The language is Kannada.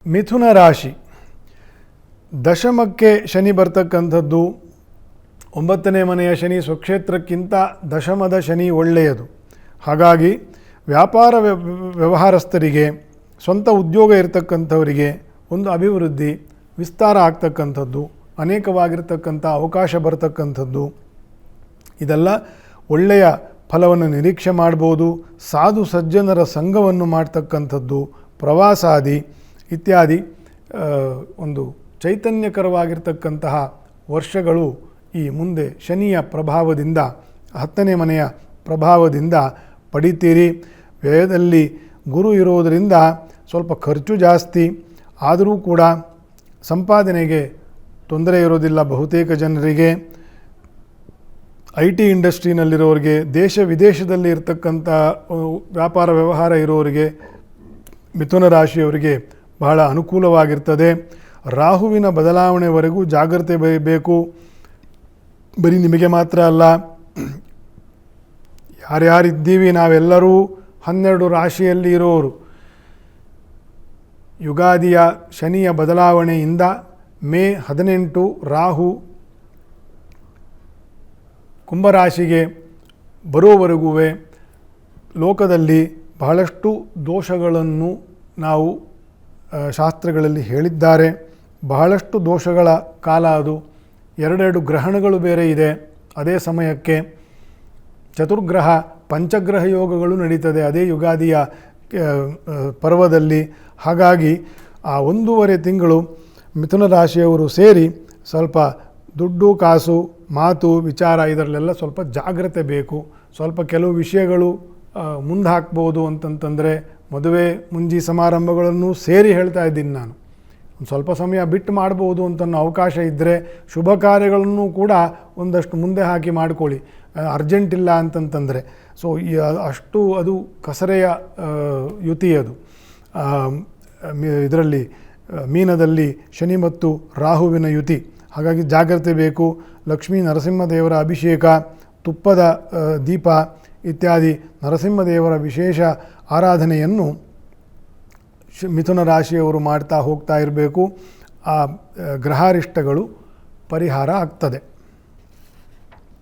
ಮಿಥುನ ರಾಶಿ ದಶಮಕ್ಕೆ ಶನಿ ಬರ್ತಕ್ಕಂಥದ್ದು. 9ನೇ ಮನೆಯ ಶನಿ ಸ್ವಕ್ಷೇತ್ರಕ್ಕಿಂತ ದಶಮದ ಶನಿ ಒಳ್ಳೆಯದು. ಹಾಗಾಗಿ ವ್ಯಾಪಾರ ವ್ಯವಹಾರಸ್ಥರಿಗೆ, ಸ್ವಂತ ಉದ್ಯೋಗ ಇರತಕ್ಕಂಥವರಿಗೆ ಒಂದು ಅಭಿವೃದ್ಧಿ ವಿಸ್ತಾರ ಆಗ್ತಕ್ಕಂಥದ್ದು, ಅನೇಕವಾಗಿರ್ತಕ್ಕಂಥ ಅವಕಾಶ ಬರ್ತಕ್ಕಂಥದ್ದು, ಇದೆಲ್ಲ ಒಳ್ಳೆಯ ಫಲವನ್ನು ನಿರೀಕ್ಷೆ ಮಾಡ್ಬೋದು. ಸಾಧು ಸಜ್ಜನರ ಸಂಘವನ್ನು ಮಾಡ್ತಕ್ಕಂಥದ್ದು, ಪ್ರವಾಸಾದಿ ಇತ್ಯಾದಿ ಒಂದು ಚೈತನ್ಯಕರವಾಗಿರ್ತಕ್ಕಂತಹ ವರ್ಷಗಳು ಈ ಮುಂದೆ ಶನಿಯ ಪ್ರಭಾವದಿಂದ, 10ನೇ ಮನೆಯ ಪ್ರಭಾವದಿಂದ ಪಡಿತೀರಿ. ವ್ಯಯದಲ್ಲಿ ಗುರು ಇರೋದರಿಂದ ಸ್ವಲ್ಪ ಖರ್ಚು ಜಾಸ್ತಿ, ಆದರೂ ಕೂಡ ಸಂಪಾದನೆಗೆ ತೊಂದರೆ ಇರೋದಿಲ್ಲ. ಬಹುತೇಕ ಜನರಿಗೆ, IT ಇಂಡಸ್ಟ್ರಿನಲ್ಲಿರೋರಿಗೆ, ದೇಶ ವಿದೇಶದಲ್ಲಿ ಇರತಕ್ಕಂಥ ವ್ಯಾಪಾರ ವ್ಯವಹಾರ ಇರೋರಿಗೆ, ಮಿಥುನ ರಾಶಿಯವರಿಗೆ ಬಹಳ ಅನುಕೂಲವಾಗಿರ್ತದೆ. ರಾಹುವಿನ ಬದಲಾವಣೆವರೆಗೂ ಜಾಗ್ರತೆ ಬೇಕು. ಬರೀ ನಿಮಗೆ ಮಾತ್ರ ಅಲ್ಲ, ಯಾರ್ಯಾರಿದ್ದೀವಿ ನಾವೆಲ್ಲರೂ 12 ರಾಶಿಯಲ್ಲಿ ಇರೋರು. ಯುಗಾದಿಯ ಶನಿಯ ಬದಲಾವಣೆಯಿಂದ ಮೇ 18 ರಾಹು ಕುಂಭರಾಶಿಗೆ ಬರೋವರೆಗೂ ಲೋಕದಲ್ಲಿ ಬಹಳಷ್ಟು ದೋಷಗಳನ್ನು ನಾವು ಶಾಸ್ತ್ರಗಳಲ್ಲಿ ಹೇಳಿದ್ದಾರೆ. ಬಹಳಷ್ಟು ದೋಷಗಳ ಕಾಲ ಅದು. 2 ಗ್ರಹಣಗಳು ಬೇರೆ ಇದೆ. ಅದೇ ಸಮಯಕ್ಕೆ ಚತುರ್ಗ್ರಹ ಪಂಚಗ್ರಹ ಯೋಗಗಳು ನಡೀತದೆ ಅದೇ ಯುಗಾದಿಯ ಪರ್ವದಲ್ಲಿ. ಹಾಗಾಗಿ ಆ 1.5 ತಿಂಗಳು ಮಿಥುನ ರಾಶಿಯವರು ಸೇರಿ ಸ್ವಲ್ಪ ದುಡ್ಡು ಕಾಸು ಮಾತು ವಿಚಾರ ಇದರಲ್ಲೆಲ್ಲ ಸ್ವಲ್ಪ ಜಾಗ್ರತೆ ಬೇಕು. ಸ್ವಲ್ಪ ಕೆಲವು ವಿಷಯಗಳು ಮುಂದೆ ಹಾಕ್ಬೋದು ಅಂತಂತಂದರೆ ಮದುವೆ ಮುಂಜಿ ಸಮಾರಂಭಗಳನ್ನು ಸೇರಿ ಹೇಳ್ತಾ ಇದ್ದೀನಿ ನಾನು. ಒಂದು ಸ್ವಲ್ಪ ಸಮಯ ಬಿಟ್ಟು ಮಾಡ್ಬೋದು ಅಂತ ಅವಕಾಶ ಇದ್ದರೆ ಶುಭ ಕಾರ್ಯಗಳನ್ನು ಕೂಡ ಒಂದಷ್ಟು ಮುಂದೆ ಹಾಕಿ ಮಾಡ್ಕೊಳ್ಳಿ, ಅರ್ಜೆಂಟ್ ಇಲ್ಲ ಅಂತಂತಂದರೆ. ಸೊ ಅಷ್ಟು ಅದು ಕಸರೆಯ ಯುತಿ ಅದು. ಇದರಲ್ಲಿ ಮೀನದಲ್ಲಿ ಶನಿ ಮತ್ತು ರಾಹುವಿನ ಯುತಿ. ಹಾಗಾಗಿ ಜಾಗ್ರತೆ ಬೇಕು. ಲಕ್ಷ್ಮೀ ನರಸಿಂಹದೇವರ ಅಭಿಷೇಕ, ತುಪ್ಪದ ದೀಪ ಇತ್ಯಾದಿ ನರಸಿಂಹದೇವರ ವಿಶೇಷ ಆರಾಧನೆಯನ್ನು ಮಿಥುನ ರಾಶಿಯವರು ಮಾಡ್ತಾ ಹೋಗ್ತಾ ಇರಬೇಕು. ಆ ಗ್ರಹಾರಿಷ್ಟಗಳು ಪರಿಹಾರ ಆಗ್ತದೆ.